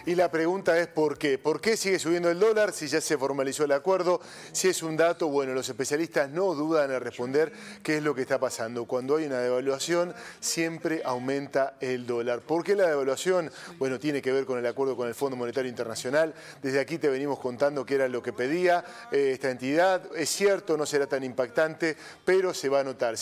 Y la pregunta es ¿por qué? ¿Por qué sigue subiendo el dólar si ya se formalizó el acuerdo? Si es un dato, bueno, los especialistas no dudan en responder qué es lo que está pasando. Cuando hay una devaluación, siempre aumenta el dólar. ¿Por qué la devaluación? Bueno, tiene que ver con el acuerdo con el Fondo Monetario Internacional. Desde aquí te venimos contando qué era lo que pedía esta entidad. Es cierto, no será tan impactante, pero se va a notar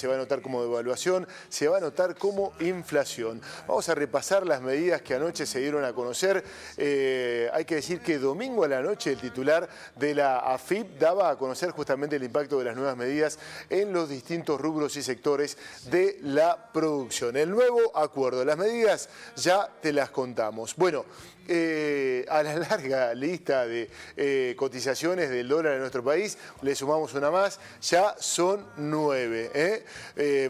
como devaluación, se va a notar como inflación. Vamos a repasar las medidas que anoche se dieron a conocer. Hay que decir que domingo a la noche el titular de la AFIP daba a conocer justamente el impacto de las nuevas medidas en los distintos rubros y sectores de la producción. El nuevo acuerdo, las medidas ya te las contamos. Bueno, a la larga lista de cotizaciones del dólar en nuestro país, le sumamos una más, ya son 9.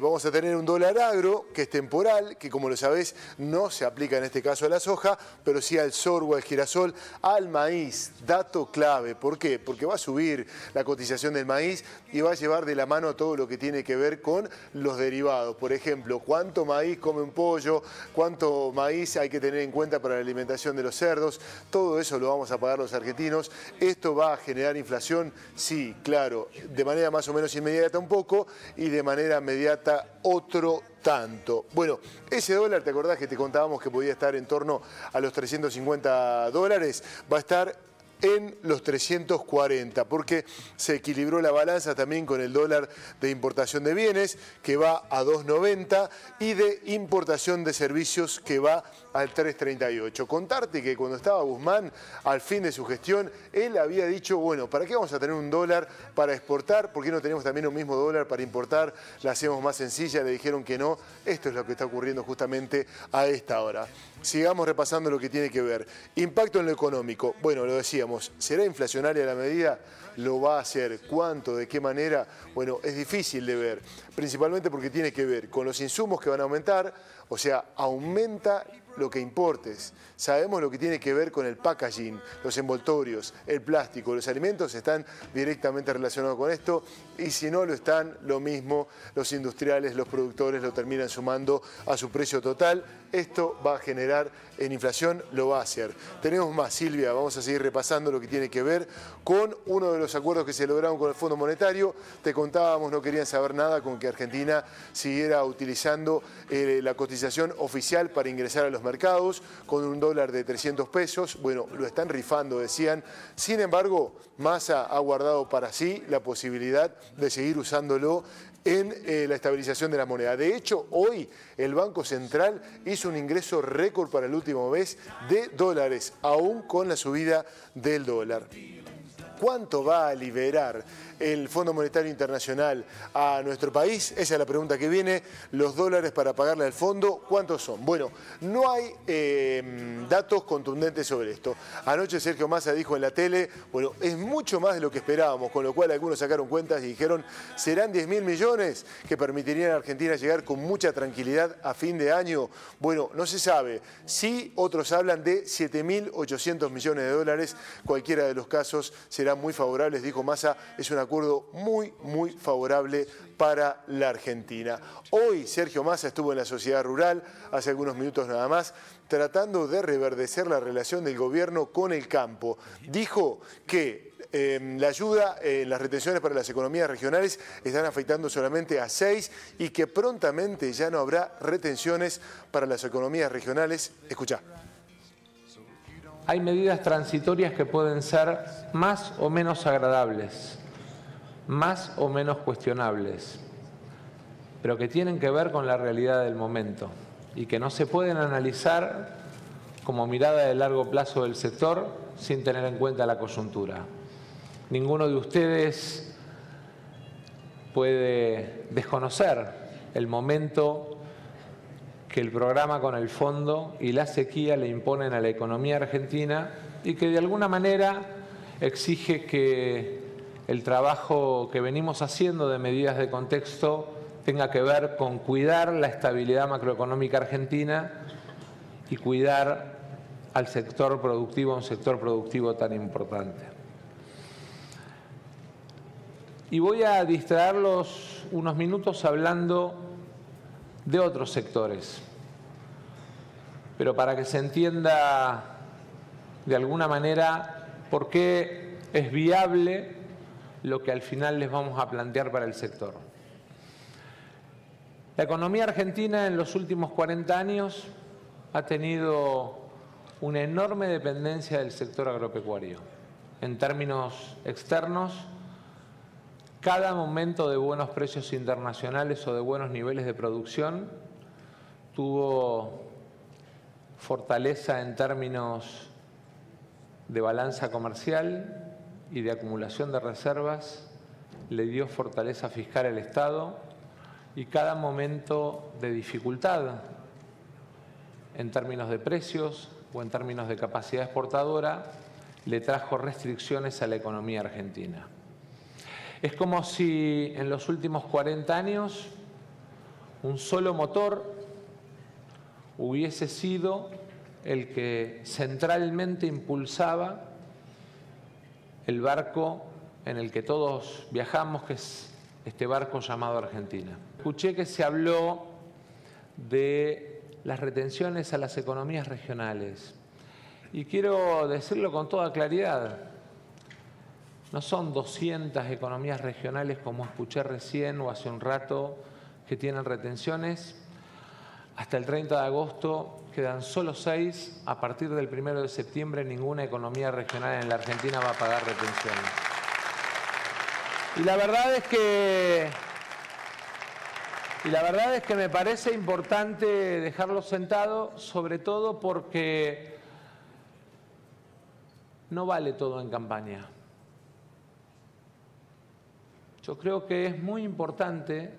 Vamos a tener un dólar agro, que es temporal, que como lo sabés no se aplica en este caso a la soja, pero sí al sorgo, al girasol, al maíz. Dato clave, ¿por qué? Porque va a subir la cotización del maíz y va a llevar de la mano todo lo que tiene que ver con los derivados. Por ejemplo, cuánto maíz come un pollo, cuánto maíz hay que tener en cuenta para la alimentación de los cerdos, todo eso lo vamos a pagar los argentinos. ¿Esto va a generar inflación? Sí, claro, de manera más o menos inmediata un poco y de manera inmediata otro tanto. Bueno, ese dólar, ¿te acordás que te contábamos que podía estar en torno a los 350 dólares? Va a estar en los 340, porque se equilibró la balanza también con el dólar de importación de bienes, que va a 2.90, y de importación de servicios, que va al 3.38. Contarte que cuando estaba Guzmán, al fin de su gestión, él había dicho, bueno, ¿para qué vamos a tener un dólar para exportar? ¿Por qué no tenemos también un mismo dólar para importar? La hacemos más sencilla, le dijeron que no. Esto es lo que está ocurriendo justamente a esta hora. Sigamos repasando lo que tiene que ver. Impacto en lo económico. Bueno, lo decíamos, ¿será inflacionaria la medida? Lo va a hacer. ¿Cuánto? ¿De qué manera? Bueno, es difícil de ver, principalmente porque tiene que ver con los insumos que van a aumentar, o sea, aumenta lo que importes. Sabemos lo que tiene que ver con el packaging, los envoltorios, el plástico, los alimentos están directamente relacionados con esto y si no lo están, lo mismo, los industriales, los productores lo terminan sumando a su precio total. Esto va a generar en inflación, lo va a hacer. Tenemos más, Silvia, vamos a seguir repasando lo que tiene que ver con uno de los acuerdos que se lograron con el Fondo Monetario. Te contábamos, no querían saber nada con que Argentina siguiera utilizando la cotización oficial para ingresar a los mercados con un dólar de 300 pesos. Bueno, lo están rifando, decían. Sin embargo, Massa ha guardado para sí la posibilidad de seguir usándolo en la estabilización de la moneda. De hecho, hoy el Banco Central hizo un ingreso récord para el último mes de dólares, aún con la subida del dólar. ¿Cuánto va a liberar el Fondo Monetario Internacional a nuestro país? Esa es la pregunta que viene. Los dólares para pagarle al fondo, ¿cuántos son? Bueno, no hay datos contundentes sobre esto. Anoche Sergio Massa dijo en la tele, bueno, es mucho más de lo que esperábamos, con lo cual algunos sacaron cuentas y dijeron, serán 10.000 millones que permitirían a Argentina llegar con mucha tranquilidad a fin de año. Bueno, no se sabe. Sí, otros hablan de 7.800 millones de dólares. Cualquiera de los casos serán muy favorables, dijo Massa, es un acuerdo muy, muy favorable para la Argentina. Hoy Sergio Massa estuvo en la Sociedad Rural, hace algunos minutos nada más, tratando de reverdecer la relación del gobierno con el campo. Dijo que la ayuda, las retenciones para las economías regionales están afectando solamente a 6 y que prontamente ya no habrá retenciones para las economías regionales. Escuchá. Hay medidas transitorias que pueden ser más o menos agradables, más o menos cuestionables, pero que tienen que ver con la realidad del momento y que no se pueden analizar como mirada de largo plazo del sector sin tener en cuenta la coyuntura. Ninguno de ustedes puede desconocer el momento que el programa con el fondo y la sequía le imponen a la economía argentina y que de alguna manera exige que el trabajo que venimos haciendo de medidas de contexto tenga que ver con cuidar la estabilidad macroeconómica argentina y cuidar al sector productivo, un sector productivo tan importante. Y voy a distraerlos unos minutos hablando de otros sectores, pero para que se entienda de alguna manera, por qué es viable lo que al final les vamos a plantear para el sector. La economía argentina en los últimos 40 años ha tenido una enorme dependencia del sector agropecuario. En términos externos, cada momento de buenos precios internacionales o de buenos niveles de producción tuvo fortaleza en términos de balanza comercial y de acumulación de reservas, le dio fortaleza fiscal al Estado, y cada momento de dificultad en términos de precios o en términos de capacidad exportadora le trajo restricciones a la economía argentina. Es como si en los últimos 40 años un solo motor hubiese sido el que centralmente impulsaba el barco en el que todos viajamos, que es este barco llamado Argentina. Escuché que se habló de las retenciones a las economías regionales y quiero decirlo con toda claridad. No son 200 economías regionales como escuché recién o hace un rato que tienen retenciones. Hasta el 30 de agosto quedan solo 6. A partir del 1 de septiembre ninguna economía regional en la Argentina va a pagar retenciones. Y la verdad es que me parece importante dejarlo sentado, sobre todo porque no vale todo en campaña. Yo creo que es muy importante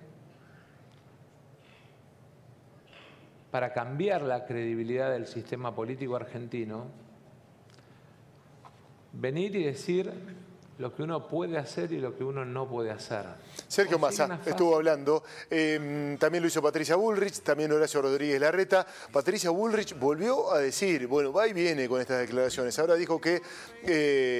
para cambiar la credibilidad del sistema político argentino venir y decir lo que uno puede hacer y lo que uno no puede hacer. Sergio Massa estuvo hablando, también lo hizo Patricia Bullrich, también Horacio Rodríguez Larreta. Patricia Bullrich volvió a decir, bueno, va y viene con estas declaraciones. Ahora dijo que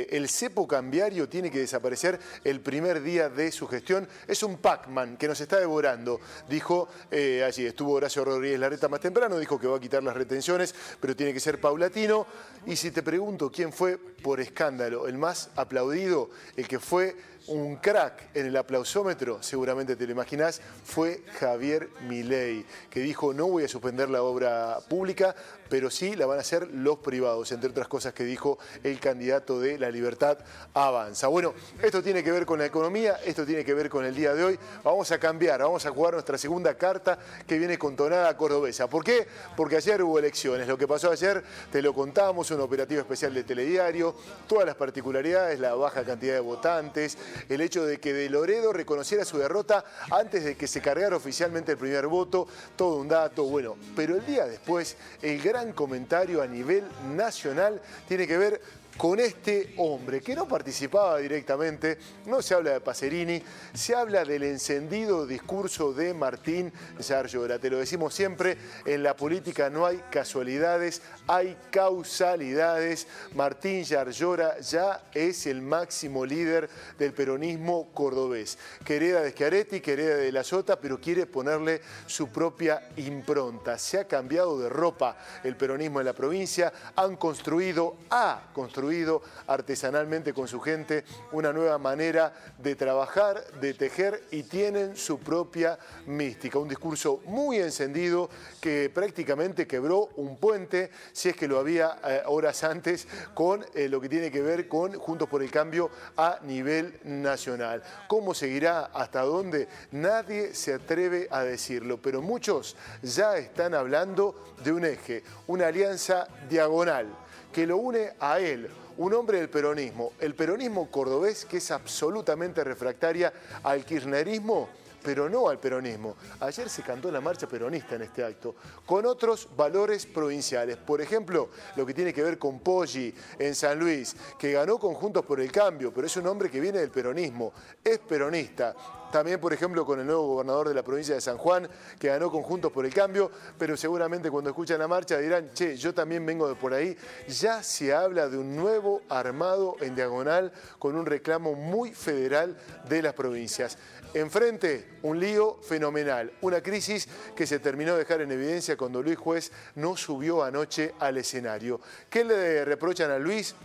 el cepo cambiario tiene que desaparecer el primer día de su gestión. Es un Pac-Man que nos está devorando, dijo allí. Estuvo Horacio Rodríguez Larreta más temprano, dijo que va a quitar las retenciones, pero tiene que ser paulatino. Y si te pregunto quién fue, por escándalo, el más aplaudido, el que fue un crack en el aplausómetro, seguramente te lo imaginás, fue Javier Milei, que dijo: no voy a suspender la obra pública, pero sí la van a hacer los privados, entre otras cosas que dijo el candidato de La Libertad Avanza. Bueno, esto tiene que ver con la economía, esto tiene que ver con el día de hoy. Vamos a cambiar, vamos a jugar nuestra segunda carta que viene con tonada cordobesa. ¿Por qué? Porque ayer hubo elecciones. Lo que pasó ayer te lo contamos, un operativo especial de Telediario, todas las particularidades, la baja cantidad de votantes, el hecho de que De Loredo reconociera su derrota antes de que se cargara oficialmente el primer voto, todo un dato, bueno. Pero el día después, el gran comentario a nivel nacional tiene que ver con este hombre que no participaba directamente. No se habla de Pacerini, se habla del encendido discurso de Martín Yarlora. Te lo decimos siempre, en la política no hay casualidades, hay causalidades. Martín Yarlora ya es el máximo líder del peronismo cordobés, que hereda de Schiaretti, que hereda de La Sota, pero quiere ponerle su propia impronta. Se ha cambiado de ropa el peronismo en la provincia, ha construido artesanalmente con su gente una nueva manera de trabajar, de tejer, y tienen su propia mística. Un discurso muy encendido que prácticamente quebró un puente, si es que lo había horas antes, con lo que tiene que ver con Juntos por el Cambio a nivel nacional. ¿Cómo seguirá? ¿Hasta dónde? Nadie se atreve a decirlo, pero muchos ya están hablando de un eje, una alianza diagonal que lo une a él, un hombre del peronismo, el peronismo cordobés, que es absolutamente refractaria al kirchnerismo, pero no al peronismo. Ayer se cantó la marcha peronista en este acto, con otros valores provinciales. Por ejemplo, lo que tiene que ver con Poggi en San Luis, que ganó con Juntos por el Cambio, pero es un hombre que viene del peronismo, es peronista. También, por ejemplo, con el nuevo gobernador de la provincia de San Juan, que ganó con Juntos por el Cambio, pero seguramente cuando escuchan la marcha dirán, che, yo también vengo de por ahí. Ya se habla de un nuevo armado en diagonal con un reclamo muy federal de las provincias. Enfrente, un lío fenomenal, una crisis que se terminó de dejar en evidencia cuando Luis Juez no subió anoche al escenario. ¿Qué le reprochan a Luis?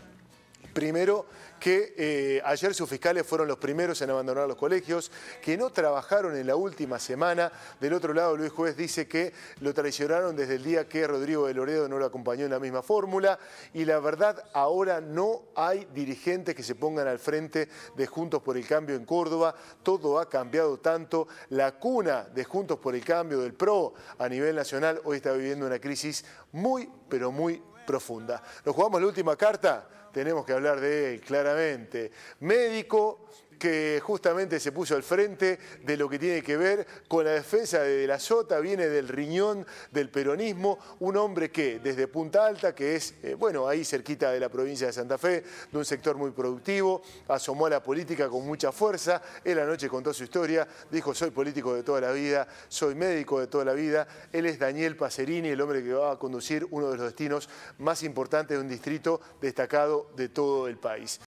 Primero, que ayer sus fiscales fueron los primeros en abandonar los colegios, que no trabajaron en la última semana. Del otro lado, Luis Juez dice que lo traicionaron desde el día que Rodrigo de Loredo no lo acompañó en la misma fórmula. Y la verdad, ahora no hay dirigentes que se pongan al frente de Juntos por el Cambio en Córdoba. Todo ha cambiado tanto. La cuna de Juntos por el Cambio, del PRO a nivel nacional, hoy está viviendo una crisis muy, pero muy profunda. ¿Nos jugamos la última carta? Tenemos que hablar de él, claramente. Médico que justamente se puso al frente de lo que tiene que ver con la defensa de De la Sota, viene del riñón del peronismo, un hombre que desde Punta Alta, que es, bueno, ahí cerquita de la provincia de Santa Fe, de un sector muy productivo, asomó a la política con mucha fuerza. Él anoche contó su historia, dijo, soy político de toda la vida, soy médico de toda la vida. Él es Daniel Pacerini, el hombre que va a conducir uno de los destinos más importantes de un distrito destacado de todo el país.